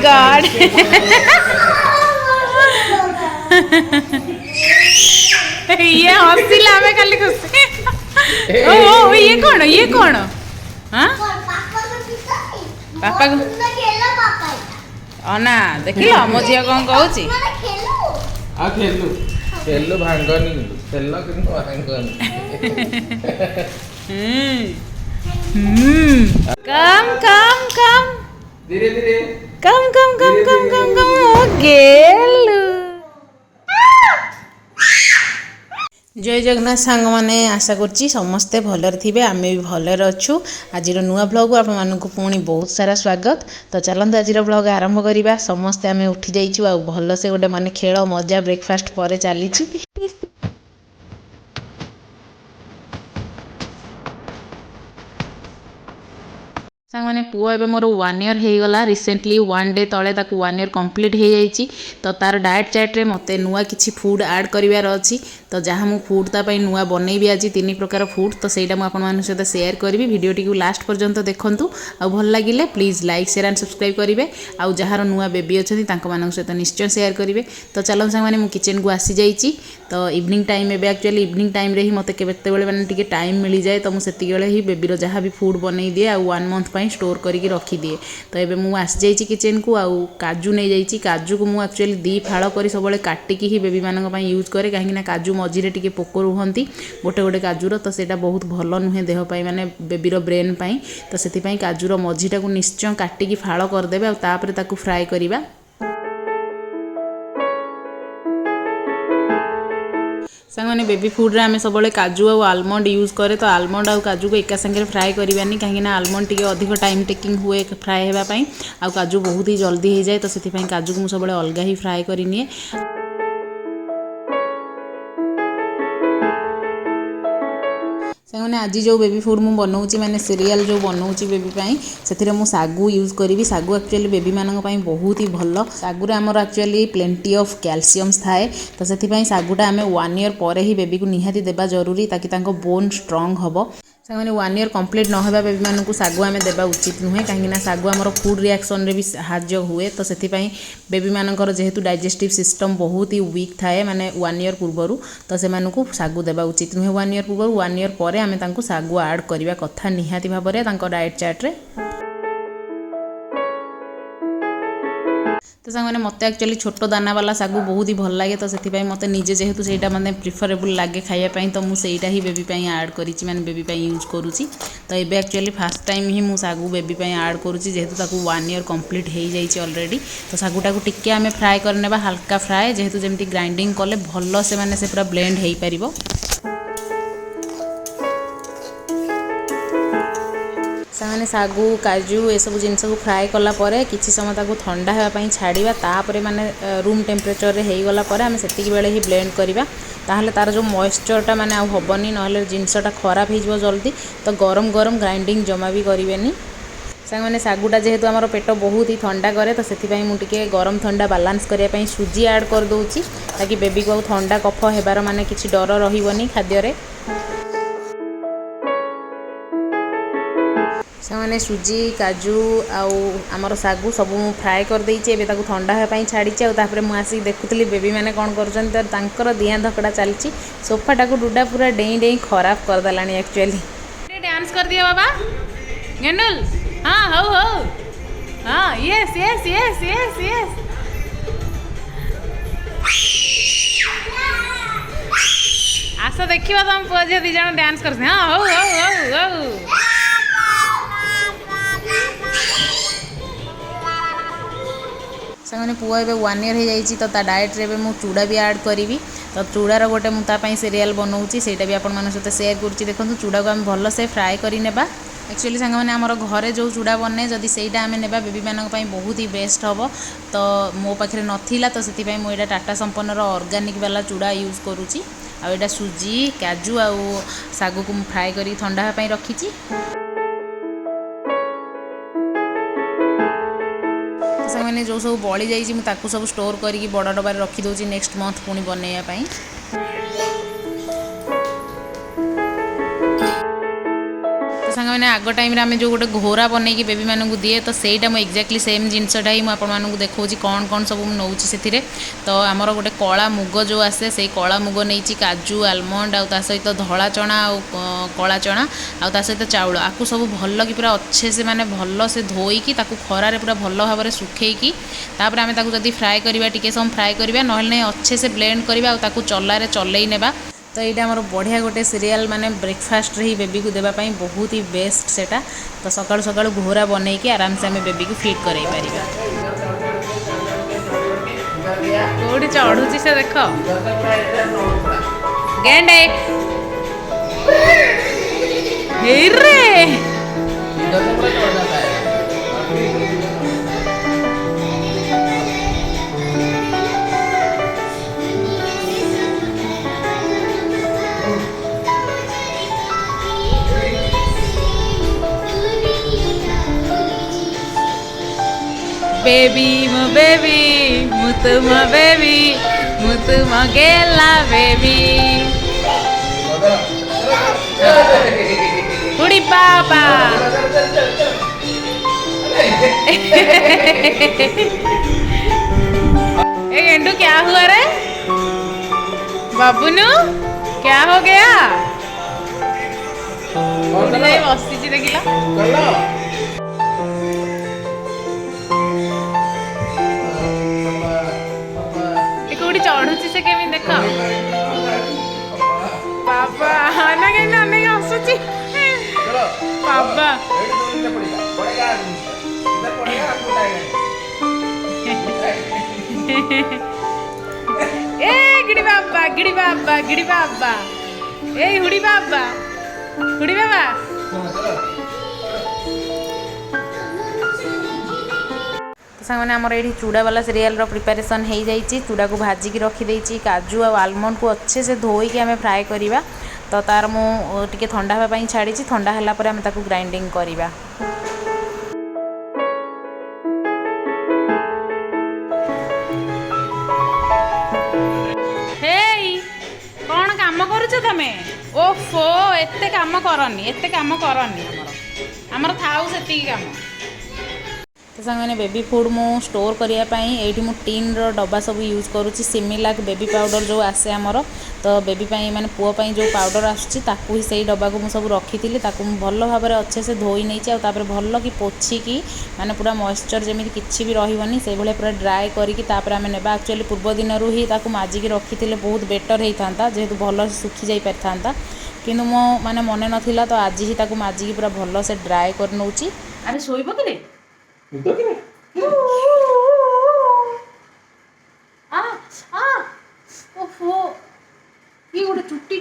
God ये हसिला हमें खाली खुशी ओ ये कौन हाँ पापा को अना देखिल मो झी कौन कहूँ खेलु भांगनी खेल कि भांगनी कम कम कम धीरे धीरे कम कम कम कम कम कम ओ गेलु जय जगन्नाथ सांग मैंने आशा करुच्ची समस्ते भलर थे आम भी भलर अच्छु आज नुआ ब्लॉग आप पुणी बहुत सारा स्वागत तो चलते आज ब्लॉग आरंभ करवा समस्ते आम उठी जाइचु आ भल से गोटे माने खेल मजा ब्रेकफास्ट पर चली साने पुओ एवं मोर 1 ईयर हो गला रिसेंटली 1 डे तले 1 ईयर कंप्लीट हो जाइए तो तार डाएट चार्ट रे मते नुआ किसी फूड ऐड करिवार अछि तो जहाँ मु फूड तापाई नुआ बनैबी आज 3 प्रकार फूड तो सेटा मु आपन सहित शेयर करी भिडियोटी को लास्ट पर्यंत देखंतु आ भल लागिले please like share and subscribe करेंगे आउ जार नुआ बेबी अच्छी सहित निश्चय शेयर करेंगे तो चलो साने मु किचन को आसी जाइए तो इवनिंग टाइम एवं एक्चुअली इवनिंग टाइम रे ही मते केतेबेले माने टिके टाइम मिल जाए तो मुझे बेले ही बेबीर जहाँ भी फूड बनई दिए आ 1 मंथ स्टोर करके रखिदिए तो ये मुझे आसी जाइए किचन को आउ काजू नहीं जाइए काजू को मुझे एक्चुअली 2 फाड़ कर सब काटिकी ही बेबी मानक यूज करे कहीं काजू मझीरे टिके पोक रुहंती गोटे गोटे काजूर तो सेटा बहुत भल नुहे देहपाई माने बेबीर ब्रेन पाई तो से काजूर मझीटा को निश्चय काटिकी फाड़ करदे आउे फ्राए करवा सांगने बेबी फूड रे आमे सब काजू और आलमंड यूज करे तो आलमंड और काजू को एका संगे फ्राए करवानी कहीं आलमंड टी अधिक टाइम टेकिंग हुए फ्राए होगापाई आ काजू बहुत ही जल्दी हो जाए तो से काजू को मुझे सब अलग ही फ्राए करनी मैंने आज जो बेबी फूड मुझे बनाऊँगी मैंने सीरियल जो बनाऊँगी बेबी से मुझे सागु यूज करी सागु एक्चुअली बेबी मानक बहुत ही भल सागुरे आमर एक्चुअली प्लेंटी ऑफ कैल्शियम्स थाए तो से सागुटा आम 1 ईयर पर ही बेबी को निहाती देवा जरूरी ताकि बोन स्ट्रॉन्ग हम से 1 ईयर कंप्लीट न होगा बेबी मानक सागु आम देवा उचित नुहे कहीं सागु आमर फूड रिएक्शन रे भी साहाय्य हुए तो से बेबी मानकर जेहेतु डाइजेस्टिव सिस्टम बहुत ही वीक थाए माने 1 ईयर पूर्वर तो से सागु देवा उचित नुहे 1 ईयर पूर्व 1 ईयर पर आम सागु ऐड करवा कथा निहाती भाव में डाएट चार्ट रे तो सांगने मत एक्चुअली छोट दाना वाला सागु बहुत ही भल लगे तो से मत निजे जेहेतु से मैंने प्रिफरेबल लगे खायापी तो मुझे ही बेबी ऐड करी बेबी यूज करुँची तो ये एक्चुअली फास्ट टाइम ही मुझे सागु बेबी ऐड करुँची जेहेतु 1 ईयर कंप्लीट हो जाइए ऑलरेडी तो सागुटा को टिके आम फ्राए करने हल्का फ्राए जेहेतु जमी ग्राइंडिंग कले भल से मैंने से पूरा ब्लेंड हो पार साने सागु काजू ये सब जिनस को फ्राए कला परे किछि समय ताको ठंडा होगापाई छाड़ा तापर माने रूम टेम्परेचर रे हो गला परे आमे सेतिक बेले ही ब्लेंड करवा ताहले तार जो मॉइस्चरटा माने आ हबनी नहले जिनसटा खराब हो जल्दी तो गरम गरम ग्राइंडिंग जमा भी करेनि साने सागुटा जेहेतु आमर पेट बहुत ही ठंडा करे तो से मुझे गरम ठंडा बालांस करने सुजी ऐड कर दूची ताकि बेबी को ठंडा कफ हेबार माने किछि डर रहिबनी खाद्य से सुजी काजू आमर सागु सब फ्राए कर देइछे एबे ताकू ठंडा होगापाई छाड़ी आउे मुझे देखुली बेबी मैंने कौन कर दिया धकड़ा चलती सोफाटा को डुडा पूरा डेई डेई खराब करदेला एक्चुअली डांस कर दिया बाबा गेंडुल हाँ हो हाँ yes yes yes yes yes आस देखिए तुम पुआ झी दी जन डांस कर हाँ हो हो हो पुआ ए 1 ईयर हो जाइए तो डाएट रे मु चूड़ा भी ऐड करी तो चूड़ार गोटे मुझे सीरियल बनाऊँगी सेटा भी आपण सहित शेयर करुँची देखो चूड़ा को आम भल से फ्राए करने एक्चुअली सांग आमर घरे जो चूड़ा बने जदि सहीटा आम ने बेबी मानक बहुत ही बेस्ट हम तो मो पाखे नाला तो से मुझे टाटा संपन्नर ऑर्गेनिक वाला चूड़ा यूज करुँची आटा सुजी काजू आ सागु को फ्राए कर ठंडा होगापाई रखी मैंने जो सब बड़ी जाइए मुझे सब स्टोर करके बड़ डबार रखीदे नेक्स्ट मंथ पुणी बनवाई तो ସାଙ୍ଗମାନେ ଆଗ ଟାଇମ୍ରେ ଆମେ ଯେଉଁ ଗୋଟେ ଘୋରା ବନେଇକି ବେବିମାନଙ୍କୁ ଦିଏ ତ ସେଇଟା ମୁଁ ଏକ୍ଜାକ୍ଟଲି ସେମ୍ ଜିନିଷଟା ହିଁ ମୁଁ ଆପଣମାନଙ୍କୁ ଦେଖାଉଛି କ'ଣ କ'ଣ ସବୁ ମୁଁ ନେଉଛି ସେଥିରେ। ତ ଆମର ଗୋଟେ କଳା ମୁଗ ଯେଉଁ ଆସେ ସେଇ କଳା ମୁଗ ନେଇଛି, କାଜୁ, ଆଲମଣ୍ଡ ଆଉ ତା ସହିତ ଧଳା ଚଣା ଆଉ କଳା ଚଣା ଆଉ ତା ସହିତ ଚାଉଳ, ଆକୁ ସବୁ ଭଲ କି ପୁରା ଅଛେ ସେ ମାନେ ଭଲ ସେ ଧୋଇକି ତାକୁ ଖରାରେ ପୁରା ଭଲ ଭାବରେ ଶୁଖେଇକି ତାପରେ ଆମେ ତାକୁ ଯଦି ଫ୍ରାଏ କରିବା ଟିକେ ସମୟ ଫ୍ରାଏ କରିବା, ନହେଲେ ନାହିଁ ଅଛେ ସେ ବ୍ଲେଣ୍ଡ କରିବା ଆଉ ତାକୁ ଚଲାରେ ଚଲେଇ ନେବା। ତ ଏଇଟା ଆମର ବଢ଼ିଆ ଗୋଟେ ସିରିଆଲ୍ ମାନେ ବ୍ରେକଫାଷ୍ଟରେ ହିଁ ବେବିକୁ ଦେବା ପାଇଁ ବହୁତ ହି ବେଷ୍ଟ ସେଟା। ତ ସକାଳୁ ସକାଳୁ ଘୋରା ବନେଇକି ଆରାମସେ ଆମେ ବେବିକୁ ଫିଟ୍ କରେଇ ପାରିବା। କୋଉଠି ଚଢୁଛି ସେ ଦେଖ, ଗେଣ୍ଡେ ହେଇରେ बेबी मो बेबी मुतुमा बेबी मुतुमा गेला बेबी उड़ी पापा ए गेंडू क्या हुआ रे बाबूनू, क्या हो गया? बसी देखिला चढ़ुची से केमी देख बाबा ना कहीं हसुची बाबा ए गिड़ी बाबा गिड़ी बाबा गिड़ी बाबा ए हुड़ी बाबा हुड़ी बाबा। सामने आमर ये चूड़ा वाला सीरियल प्रिपरेशन हो जाइए। चूड़ा को भाजिकी रखीदे, काजू और आलमंड को अच्छे से धोईकी आम फ्राए करवा। तो तार मुझे ठंडा हाँपाई छाड़ी, ठंडा है आम ग्राइंडिंग करवा। कौन काम करुच तमे? ओफो एते काम करनी, एते काम करनी, आमर थाउ से काम। तो सामने बेबी फूड मु स्टोर करने ये मु टीन रो डब्बा सब यूज करुँची। सिमिलाक बेबी पाउडर जो आसे आमर, तो बेबी माने पुओ जो पाउडर आसूँ ताकू ही से डब्बा को मुझे रखी थी। भल भाव में अच्छे से धोई नहीं भल कि पोछिकी माने पूरा मॉइस्चर जमी किसी भी रही से भाई पूरा ड्राए करके आम ने एक्चुअली पूर्व दिन ही माजिकी रखी थे बहुत बेटर होता जेहेतु भल सुखी जाई पारता कि मो माने मन नाला। तो आज ही माजिकी पूरा भल से ड्राए कर नौची। अरे शोब कि ये गोटे चुट्टी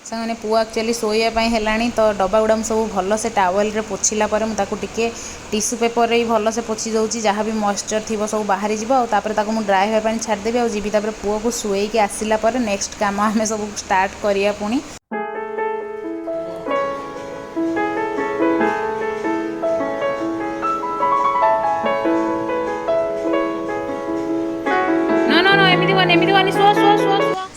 सामने पुआ एक्चुअली शोवाई है। तो डब्बा गुड़ा सब भल से टावेल रे पोछिला पर मुझे टिश्यू पेपर रे भल से पोछि दूसरी, जहाँ भी मॉइस्चर थी सब बाहरी जापर मुझे ड्राए हाँपाई छाड़देवी और जीवी पुआ को शुएकी आसला पर नेक्स्ट काम आम सब स्टार्ट करिया पुणी।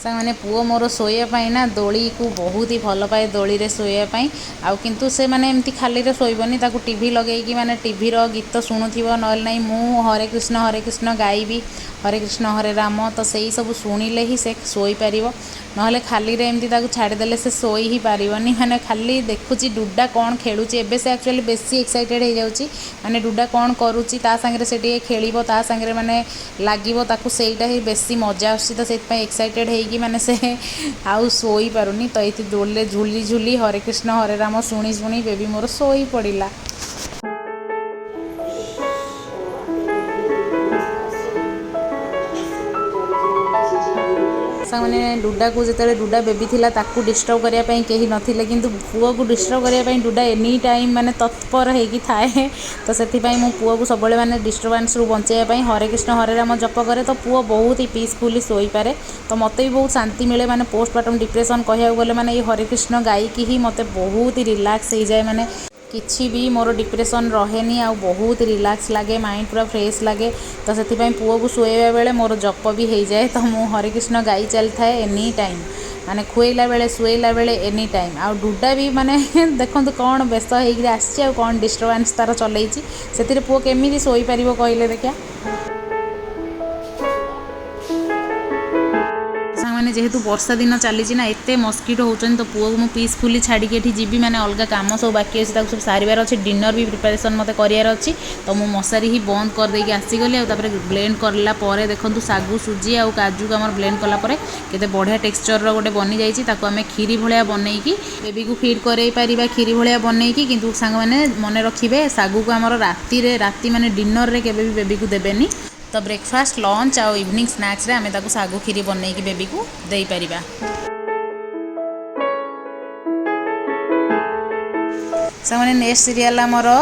सामने पुओ मोर शोवाई ना दोली को बहुत ही भल पाए, दोली रे शोवाई आउ किंतु से माने एमती खाली रे शोइबनी, ताकू टीवी लगेगी माने टीवी रो गीत शुणुथिबो, नल नहीं मु हरे कृष्ण गाइबी हरे कृष्ण हरे राम। तो सही सब शुणिले ही से शोई पारिबो, नहले खाली रे एमती ताकू छाड़देले से शोई ही पारिबनी। माने खाली देखुची डुडा कौन खेलुची, एबे से एक्चुअली बेसी एक्साइटेड हो जाउची माने डुडा कौन करूची ता संगे से टिके खेलिबो, ता संगे माने लागिबो ताकू सेटा ही बेसी मजा आसी। तो सेत पई एक्साइटेड हेगी माने से आउ शोई पारुनी। तो ये दोले झुली झुली हरे कृष्ण हरे राम शुणी शुणी बेबी मोर शोई पड़िला। मैंने डुडा को जिते डुडा बेबी थिला ताकू डिस्टर्ब करने कहीं नथिले, किंतु पुओ को डिस्टर्ब करने डुडा एनी टाइम माने तत्पर होगी थाए। तो से मो पुओ को सब माने डिस्टर्बांस रु बचाई हरे कृष्ण हरे राम जप करे, तो पुओ बहुत ही पीसफुली शोई पारे। तो मत भी बहुत शांति मिले, माने पोस्टमार्टम डिप्रेशन कहूँ गले माने ये हरे कृष्ण गायकी ही मत बहुत ही रिलैक्स हो जाए। माने किछि भी मोर डिप्रेशन रहेनी आ बहुत रिलैक्स लगे माइंड पूरा फ्रेश लगे तो से पुओ को शुएबा बेले मोर जप भी हो जाए तो मु हरे कृष्ण गाई चली थाए एनी टाइम माने खुएला बेले शुएला बेले एनी टाइम आ डुडा भी माने देखो कौन बेस हो कौन डिस्टर्बांस तार चलई से पुओ केमी शोई पार कहले देखिया मैंने जेहेतु वर्षा दिन चली ना एत मस्किटो होचन तो पुओ को पीसफुली छाड़ी ये जीवी मैंने अलग काम सब बाकी अच्छे सब सारिबार अच्छे डिनर भी प्रिपरेशन मत करार अच्छी तो मु मशारी ही बंद करदेकी आसीगली और ब्लेंड करला देखो सागु सुजी आ काजू को ब्लेंड कलापर केते बढ़िया टेक्सचर गोटे बनी जाइए आम खीरी भाया बनईकी बेबी को फीड कर पार खीरी भाया बनईकी किंतु सांग मैंने मन रखिए सागु को आमर राति माने डिनर रे केबे भी बेबी को देबेनी तो ब्रेकफास्ट लंच आ इवनिंग स्नैक्स रे आमे ताकू सागु खीरी बनईकी बेबी को देई परिबा। सामने नेक्स्ट सीरियल आमर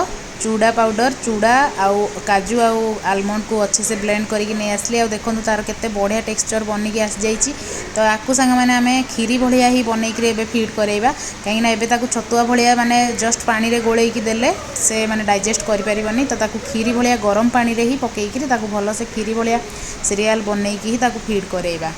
चूड़ा पाउडर चूड़ा आउ काजू आउ आलमंड को अच्छे से ब्लेंड करके नहीं आसली आ देखो तार केते बढ़िया टेक्सचर बनिकी आसी जाइए तो आपको सांग मैंने आम खीरी भाया ही बनईकि एबे फीड कराइबा कहीं एबे ताकू छतुआ भाया माने जस्ट पानी रे गोलेइकी देले से माने डाइजेस्ट करि परिबनी तो ताकू खीरी भाया गरम पानी रे ही पकेइकि ताकू भल से खीरी भाया सीरियल बनईकि ही ताकू फीड कराइबा।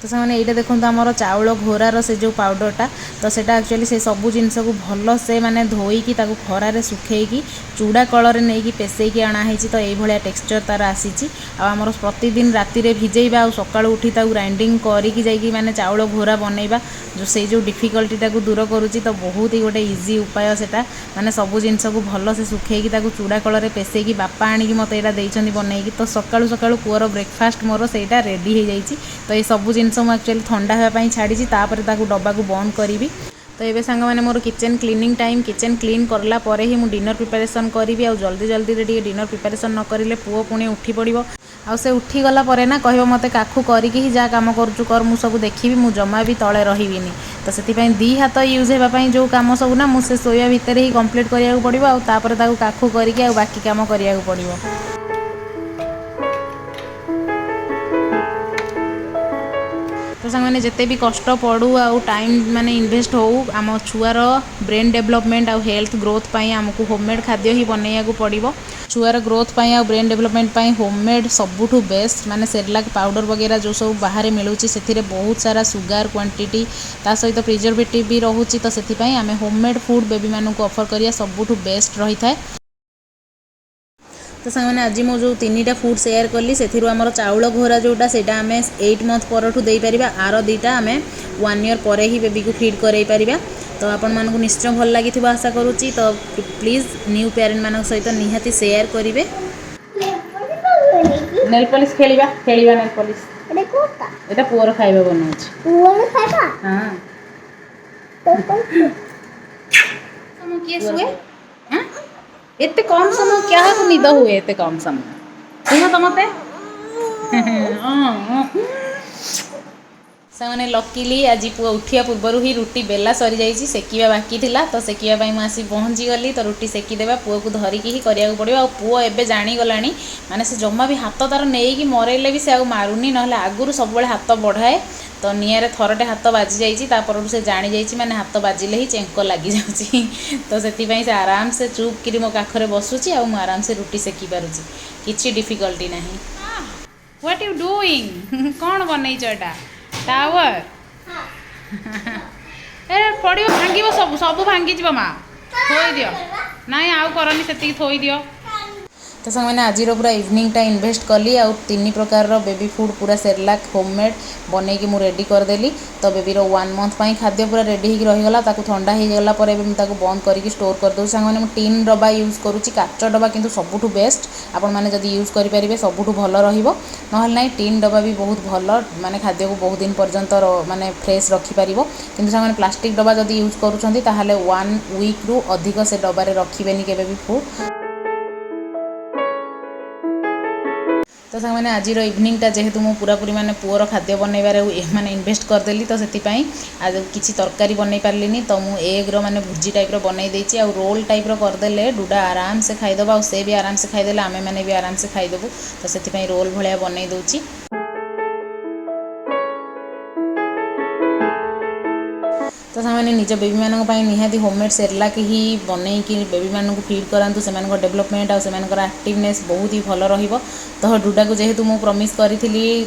तो से ये देखो आमर चाउल घोरार से जो पाउडरटा तो सेटा एक्चुअली से सबू जिनस को भल से माने धोईकी ताकू खरारे सुखेकी चूड़ा कलर नहीं पेसईकी अणाई तो ये टेक्सचर तार आसी आमर प्रतिदिन राति रे भिजेबा और सका उठी ग्राइंडिंग करके जाइए माने चाउल घोरा बनइबा जो से जो डिफिकल्टीटा को दूर करुच्ची तो बहुत ही गोटे इजी उपाय सेटा माने सबू जिनस को भल से सुखेकी चूड़ा कलर पेसईकी बापा आणिकी मत यहाँ देइछन्ती बनईकी तो सकाळु सकाळु पुअर ब्रेकफास्ट मोर सेटा रेडी हो जाइए तो ये सबू जिनस मु एक्चुअली ठंडा होगापी छाड़ी तापर ताकू डब्बा को बंद करी तो ये सांग मैंने मोर kitchen cleaning time kitchen clean करला परे ही मु डिनर प्रिपरेशन करी आ जल्दी जल्दी रे डिनर प्रिपरेशन न करिले पुओ पुणी उठी पड़ो आ से उठी गला परे ना कह मत काखू करिकी ही जहाँ काम करूँ कर मु सब देखी मु जमा भी तले रहीबिनी तो से दी हाथ यूज होगापी जो कम सब ना मुझे शोया भितर ही कंप्लीट करिया पड़ो आपर काखू करिकी आ बाकी काम करिया पड़ो। तो सांग जिते भी कष्ट पड़ू आउ टाइम माने इन्वेस्ट हो आम छुआर ब्रेन डेवलपमेंट आउ हेल्थ ग्रोथ पाई आमको होममेड खाद्य ही बनैया पड़ो छुआर ग्रोथ पाई आउ ब्रेन डेवलपमेंट पाई होममेड सबुठू बेस्ट माने सेरेलाक पाउडर वगैरह जो सब बाहर मिलूँ से बहुत सारा सुगार क्वांटिटी ता सहित प्रिजर्वेटिव भी रोचे तो से आम होममेड फूड बेबी मानू ऑफर करिया सबुठू बेस्ट रही है। तो सांगने आज मो जो 3टा फूड शेयर कली से आमर चाउल घोरा जोटा से आम 8 मंथ परठू दे पारिबा आर 2टा आम 1 ईयर पर ही बेबी को फीड कराई पारिबा तो आपण मानक निश्चय भल लगी आशा करुच्ची तो प्लीज न्यू पेरेंट मान सहित निहाती शेयर करेंगे। नेल पॉलिश खेलिबा खेलिबा नेल पॉलिश एटा पुअर खाइबा बनाउछि हां हम किए सुए हां एते कम समय क्या निद हुए एते कम समय सुनो तो मते से लकीली आज पुआ उठिया पूर्वर ही रुटी बेला सरी जाइए सेकिया बाकी थिला तो सेकिया मुझे पहुँची गली तो रुटी सेकिदेवा पुओ को धरिकी ही करिया पड़ो आ पुओ एबे जानीगलानी माने से जमा भी हाथ तार नहीं मरेले भी से आगु मारुनी ना आगुरी सब हाथ बढ़ाए तो निआरे थरटे हाथ बाजी जापर से जानी जाइए माने हाथ बाजिले ही चेंक लगी जाऊँगी तो से आराम से चुप कि मो पाखरे बसुची आ आराम से रुटी सेकी पारुची किछि डिफिकल्टी नहीं। व्हाट यू डूइंग कौन बनईछ एटा टावर ए पड़ो भांग सब सब भांगी माँ थोई दियो ना आउ करनी से थोई दियो। तो मैंने आज पूरा इवनिंग टा इन्वेस्ट कली आ 3 प्रकार बेबी फूड पूरा सेरेलाक होममेड बनईकी मु रेडी करदेली तो बेबी 1 मंथ पाई खाद्य पूरा रेडी हो रहीगला ठंडा हो गला बंद करके स्टोर करदे सांग टीन डब्बा यूज करुच्ची काच डब्बा किंतु सबुठू बेस्ट आपण मैंने जब यूज करेंगे सबुठू भल रहा ना टीन डब्बा भी बहुत भल माने खाद्य को बहुत दिन पर्यंत माने फ्रेश रखिपर किंतु सांग प्लास्टिक डब्बा जब यूज करुँच 1 वीक रु अधिक से डब्बारे रखिबेनी केबे भी फूड। तो मैंने आज इवनिंग टा जेहेतु मु पूरापूरी माने पुअर खाद्य बनइबारे माने इन्वेस्ट करदेली तो से आज किसी तरकारी बनई पार्लिनी तो मु एग माने भुजी टाइप बनई देछि आ रोल टाइप करदेले डुडा आराम से खाईदेबा और से भी आराम से खाईदेले आमे माने भी आराम से खाईदेबू तो से रोल भलिया बनई दूची। तो तो सामान्य निज बेबी मानक पई निहाती होममेड सेरेलाक ही बनैकी बेबी मानक फीड करातु से डेवलपमेंट आउ से एक्टिवनेस बहुत ही भल रहिबो। तो डुडा को जेहेतु मु प्रॉमिस करी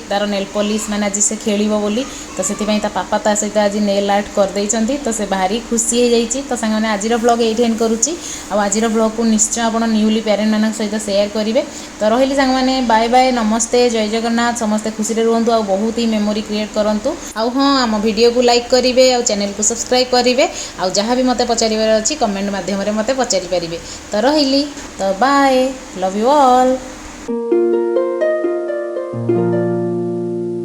तार नेल पॉलिश माने आज से खेलिबो बोली तो से ता पापा ता सहित आज नेल आर्ट कर देइचंती तो से भारी खुशी हो जाइए। तो सांग मैंने आज ब्लॉग ये एंड करुच्ची आज ब्लॉग को निश्चय आप न्यूली पेरेंट मान सहित शेयर करेंगे। तो रही सांग मैंने बाय बाय नमस्ते जय जगन्नाथ समस्ते खुशी रुहतु आ बहुत ही मेमोरी क्रिएट करूँ। आउ हाँ आम वीडियो को लाइक करेंगे आ चैनल को सब्सक्राइब करेंगे आ जहाँ भी मत पचार अच्छी कमेंट मध्यम मत पचारि पारे। तो रही तो बाय लव यू ऑल।